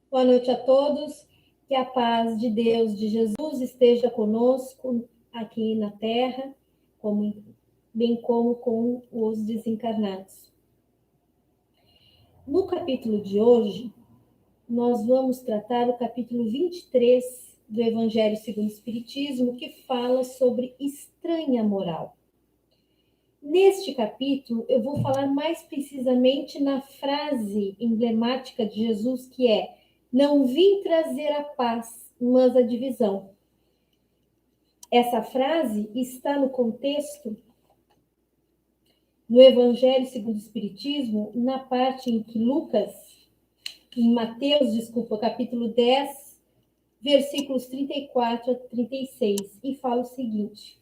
Boa noite a todos. Que a paz de Deus, de Jesus, esteja conosco aqui na Terra, bem como com os desencarnados. No capítulo de hoje, nós vamos tratar o capítulo 23 do Evangelho segundo o Espiritismo, que fala sobre estranha moral. Neste capítulo, eu vou falar mais precisamente na frase emblemática de Jesus, que é: não vim trazer a paz, mas a divisão. Essa frase está no contexto do Evangelho segundo o Espiritismo, na parte em que Mateus, capítulo 10, versículos 34 a 36, e fala o seguinte: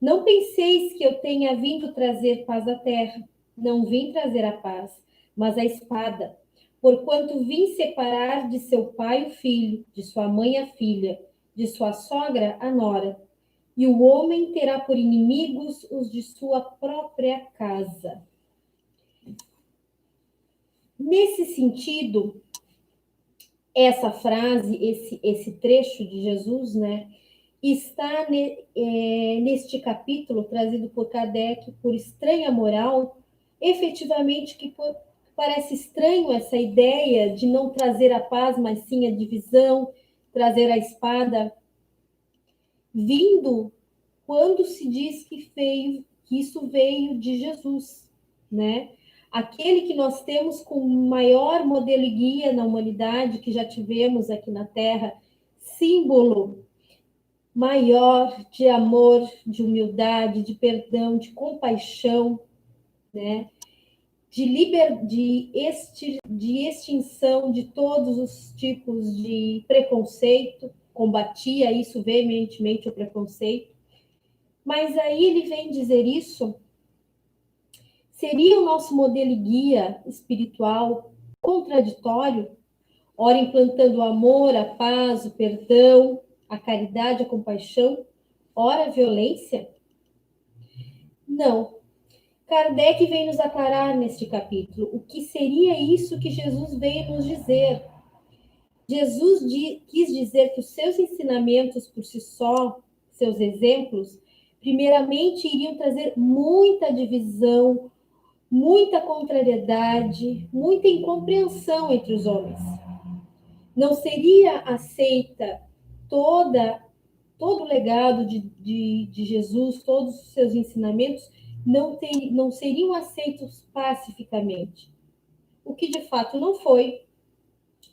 não penseis que eu tenha vindo trazer paz à terra. Não vim trazer a paz, mas a espada. Porquanto vim separar de seu pai o filho, de sua mãe a filha, de sua sogra a nora. E o homem terá por inimigos os de sua própria casa. Nesse sentido, essa frase, esse trecho de Jesus, né, está neste capítulo trazido por Kardec, por estranha moral, efetivamente que parece estranho essa ideia de não trazer a paz, mas sim a divisão, trazer a espada, vindo quando se diz que isso veio de Jesus, né? Aquele que nós temos como maior modelo e guia na humanidade que já tivemos aqui na Terra, símbolo maior de amor, de humildade, de perdão, de compaixão, né? De extinção de todos os tipos de preconceito, combatia isso veementemente, o preconceito. Mas aí ele vem dizer isso, seria o nosso modelo e guia espiritual contraditório, ora implantando o amor, a paz, o perdão, a caridade, a compaixão, ora a violência? Não. Kardec vem nos aclarar neste capítulo o que seria isso que Jesus veio nos dizer. Jesus quis dizer que os seus ensinamentos por si só, seus exemplos, primeiramente iriam trazer muita divisão, muita contrariedade, muita incompreensão entre os homens. Não seria aceita todo o legado de Jesus, todos os seus ensinamentos, não seriam aceitos pacificamente. O que de fato não foi.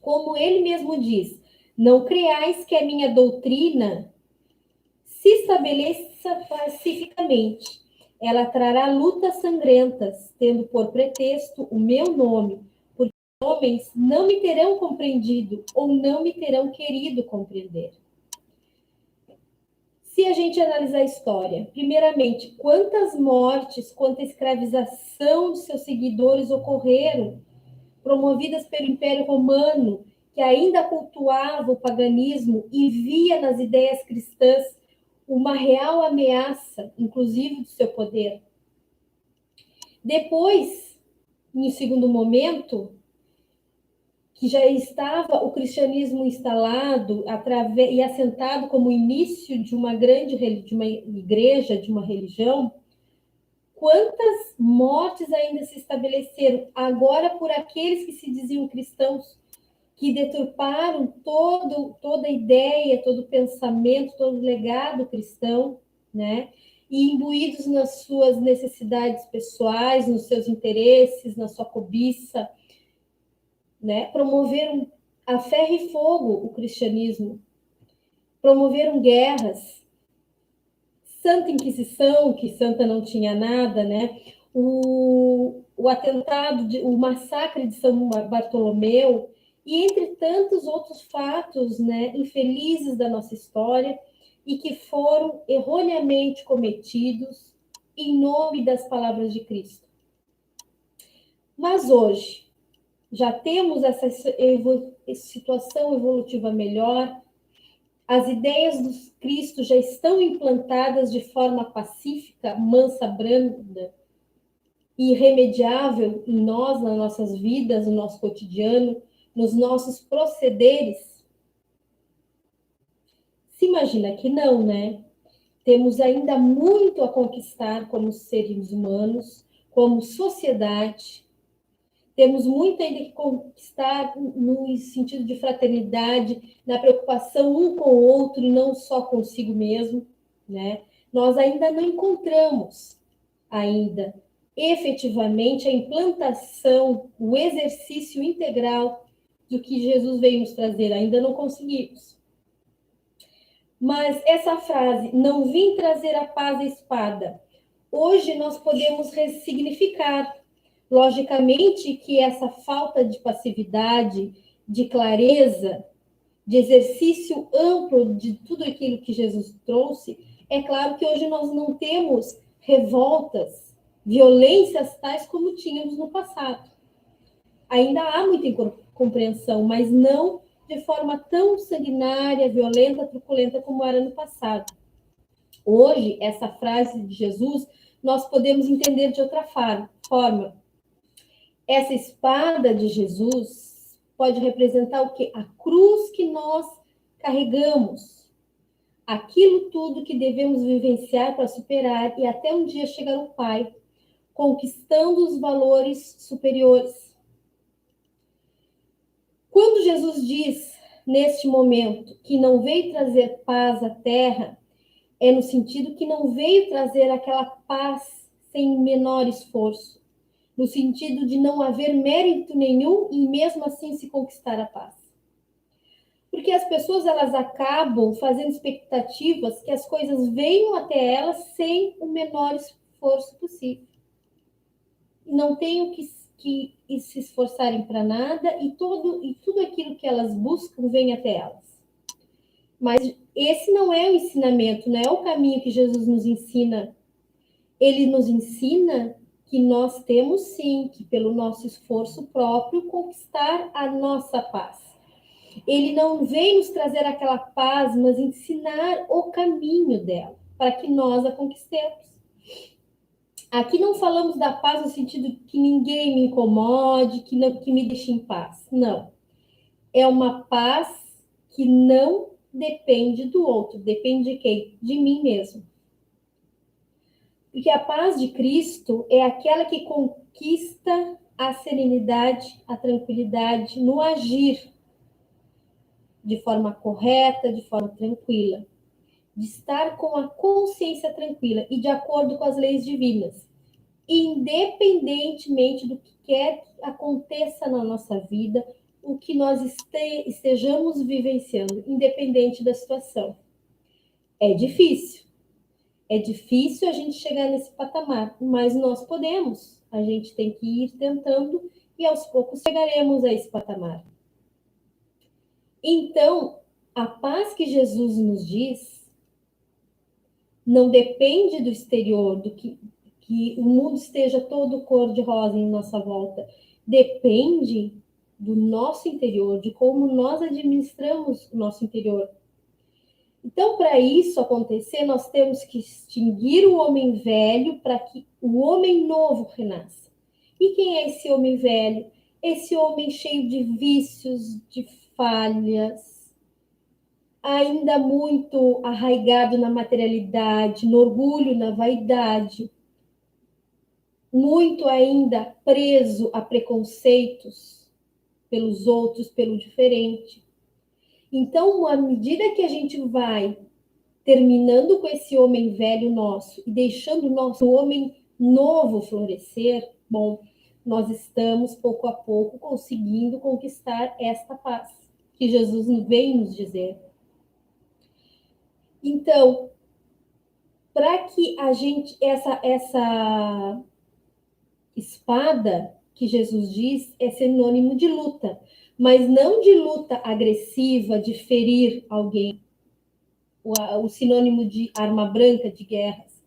Como ele mesmo diz, não creais que a minha doutrina se estabeleça pacificamente. Ela trará lutas sangrentas, tendo por pretexto o meu nome, porque os homens não me terão compreendido ou não me terão querido compreender. Se a gente analisar a história, primeiramente, quantas mortes, quanta escravização de seus seguidores ocorreram, promovidas pelo Império Romano, que ainda cultuava o paganismo e via nas ideias cristãs uma real ameaça, inclusive, do seu poder. Depois, em segundo momento, que já estava o cristianismo instalado e assentado como início de uma igreja, de uma religião, quantas mortes ainda se estabeleceram agora por aqueles que se diziam cristãos, que deturparam toda a ideia, todo o pensamento, todo o legado cristão, né? E imbuídos nas suas necessidades pessoais, nos seus interesses, na sua cobiça, né? Promoveram a ferro e fogo o cristianismo, promoveram guerras, Santa Inquisição, que santa não tinha nada, né? O atentado, o massacre de São Bartolomeu, e entre tantos outros fatos, né, infelizes da nossa história e que foram erroneamente cometidos em nome das palavras de Cristo. Mas hoje já temos essa situação evolutiva melhor, as ideias do Cristo já estão implantadas de forma pacífica, mansa, branda e irremediável em nós, nas nossas vidas, no nosso cotidiano, nos nossos procederes? Se imagina que não, né? Temos ainda muito a conquistar como seres humanos, como sociedade. Temos muito ainda que conquistar no sentido de fraternidade, na preocupação um com o outro e não só consigo mesmo, né? Nós ainda não encontramos ainda efetivamente a implantação, o exercício integral do que Jesus veio nos trazer, ainda não conseguimos. Mas essa frase, não vim trazer a paz à espada, hoje nós podemos ressignificar. Logicamente que essa falta de passividade, de clareza, de exercício amplo de tudo aquilo que Jesus trouxe, é claro que hoje nós não temos revoltas, violências tais como tínhamos no passado. Ainda há muita incompreensão, mas não de forma tão sanguinária, violenta, truculenta como era no passado. Hoje, essa frase de Jesus, nós podemos entender de outra forma. Essa espada de Jesus pode representar o quê? A cruz que nós carregamos. Aquilo tudo que devemos vivenciar para superar e até um dia chegar ao Pai, conquistando os valores superiores. Quando Jesus diz, neste momento, que não veio trazer paz à terra, é no sentido que não veio trazer aquela paz sem menor esforço, no sentido de não haver mérito nenhum e mesmo assim se conquistar a paz. Porque as pessoas elas acabam fazendo expectativas que as coisas venham até elas sem o menor esforço possível. Não tenham que se esforçarem para nada e tudo aquilo que elas buscam vem até elas. Mas esse não é o ensinamento, não é o caminho que Jesus nos ensina. Ele nos ensina que nós temos sim que, pelo nosso esforço próprio, conquistar a nossa paz. Ele não vem nos trazer aquela paz, mas ensinar o caminho dela, para que nós a conquistemos. Aqui não falamos da paz no sentido de que ninguém me incomode, que me deixe em paz. Não. É uma paz que não depende do outro. Depende de quem? De mim mesmo. Porque a paz de Cristo é aquela que conquista a serenidade, a tranquilidade no agir de forma correta, de forma tranquila, de estar com a consciência tranquila e de acordo com as leis divinas, independentemente do que quer que aconteça na nossa vida, o que nós estejamos vivenciando, independente da situação. É difícil a gente chegar nesse patamar, mas nós podemos. A gente tem que ir tentando e aos poucos chegaremos a esse patamar. Então, a paz que Jesus nos diz não depende do exterior, do que o mundo esteja todo cor-de-rosa em nossa volta. Depende do nosso interior, de como nós administramos o nosso interior. Então, para isso acontecer, nós temos que extinguir o homem velho para que o homem novo renasça. E quem é esse homem velho? Esse homem cheio de vícios, de falhas, ainda muito arraigado na materialidade, no orgulho, na vaidade, muito ainda preso a preconceitos pelos outros, pelo diferente. Então, à medida que a gente vai terminando com esse homem velho nosso e deixando o nosso homem novo florescer, bom, nós estamos pouco a pouco conseguindo conquistar esta paz que Jesus vem nos dizer. Então, para que a gente, essa espada que Jesus diz é sinônimo de luta, mas não de luta agressiva, de ferir alguém. O sinônimo de arma branca de guerras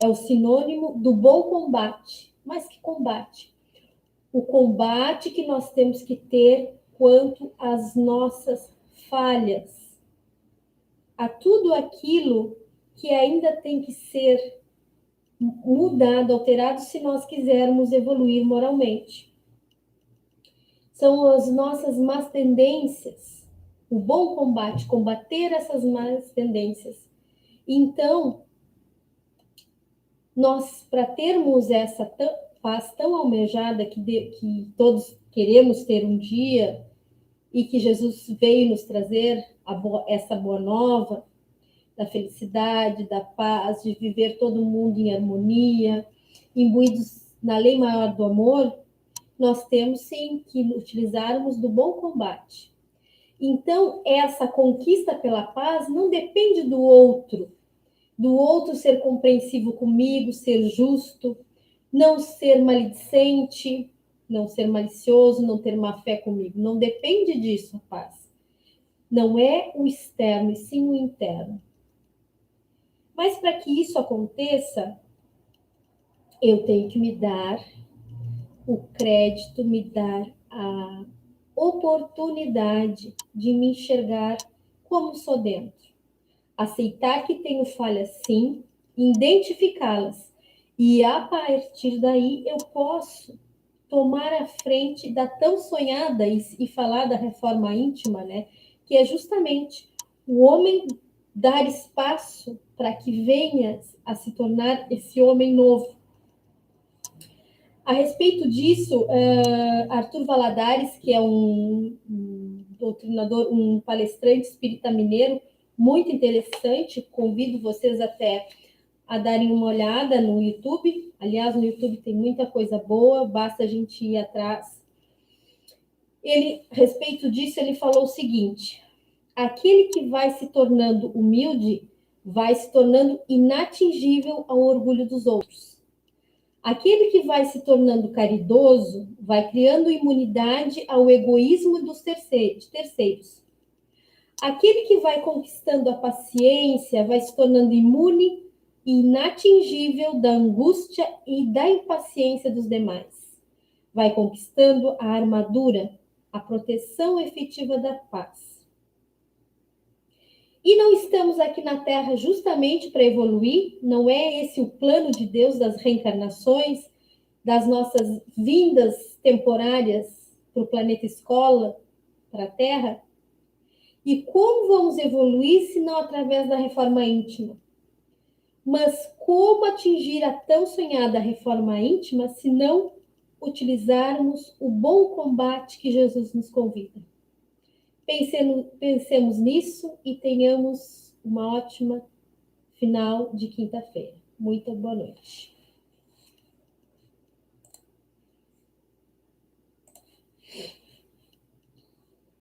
é o sinônimo do bom combate. Mas que combate? O combate que nós temos que ter quanto às nossas falhas, a tudo aquilo que ainda tem que ser mudado, alterado, se nós quisermos evoluir moralmente. São as nossas más tendências. O bom combate, combater essas más tendências. Então, nós, para termos essa paz tão almejada que todos queremos ter um dia, e que Jesus veio nos trazer essa boa nova, da felicidade, da paz, de viver todo mundo em harmonia, imbuídos na lei maior do amor, nós temos sim que utilizarmos do bom combate. Então, essa conquista pela paz não depende do outro ser compreensivo comigo, ser justo, não ser maledicente, não ser malicioso, não ter má fé comigo. Não depende disso, a paz. Não é o externo, e sim o interno. Mas para que isso aconteça, eu tenho que me dar o crédito, me dar a oportunidade de me enxergar como sou dentro. Aceitar que tenho falhas sim, identificá-las. E a partir daí eu posso tomar a frente da tão sonhada e falar da reforma íntima, né? Que é justamente o homem dar espaço para que venha a se tornar esse homem novo. A respeito disso, Arthur Valadares, que é um doutrinador, um palestrante espírita mineiro, muito interessante, convido vocês até a darem uma olhada no YouTube. Aliás, no YouTube tem muita coisa boa, basta a gente ir atrás. A respeito disso, ele falou o seguinte: aquele que vai se tornando humilde vai se tornando inatingível ao orgulho dos outros. Aquele que vai se tornando caridoso vai criando imunidade ao egoísmo dos terceiros. Aquele que vai conquistando a paciência vai se tornando imune e inatingível da angústia e da impaciência dos demais. Vai conquistando a armadura, a proteção efetiva da paz. E não estamos aqui na Terra justamente para evoluir? Não é esse o plano de Deus das reencarnações, das nossas vindas temporárias para o planeta escola, para a Terra? E como vamos evoluir se não através da reforma íntima? Mas como atingir a tão sonhada reforma íntima se não utilizarmos o bom combate que Jesus nos convida? Pensemos nisso e tenhamos uma ótima final de quinta-feira. Muito boa noite.